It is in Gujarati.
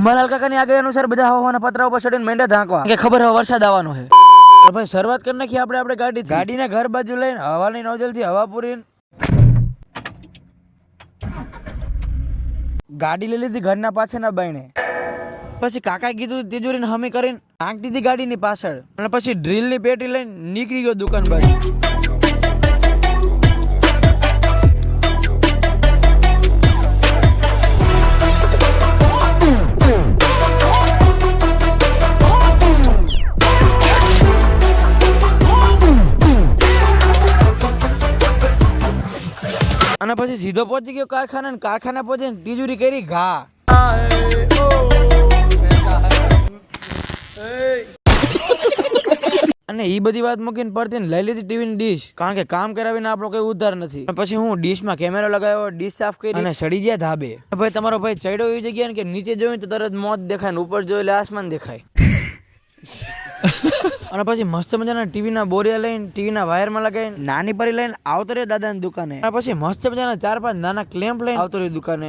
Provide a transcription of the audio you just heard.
અંબાલાલ કાકાની આગાહી અનુસાર બધા હવાના પતરા ઉપર ચડીને મેંડા ધાંકવા કે ખબર હવે વરસાદ આવવાનો છે. તો ભાઈ શરૂઆત કરી નાખી આપણે ગાડીના ઘર બાજુ લઈને હવાની નોઝલથી હવા પૂરીને ગાડી લઈ લીધી ઘરના પાછળના બાયણે. પછી કાકાએ કીધું તિજોરીને હમી કરીને નાખી દીધી ગાડીની પાછળ અને પછી ડ્રીલની પેટી લઈને નીકળી ગયો દુકાન બાજુ. અને પછી સીધો પહોંચી ગયો કારખાના પહોંચીને તિજોરી કરી ઘા. અને એ બધી વાત મૂકીને પડતી લઈ લીધી ટીવીની ડીશ, કારણ કે કામ કરાવીને આપણો કઈ ઉધાર નથી. પછી હું ડીશમાં કેમેરો લગાવ્યો, ડીશ સાફ કરી અને સડી ગયા ધાબે. ભાઈ તમારો ભાઈ ચડ્યો એવી જગ્યા ને કે નીચે જોયું તો તરત મોત દેખાય ને ઉપર જોયું એટલે આસમાન દેખાય. અને પછી મસ્ત મજાના ટીવીના બોરિયા લઈને ટીવીના વાયરમાં લગાવીને નાની પરી લઈને આવતો રહ્યો દાદાની દુકાને. અને પછી મસ્ત મજાના 4-5 નાના ક્લેમ્પ લઈને આવતો રહ્યો દુકાને.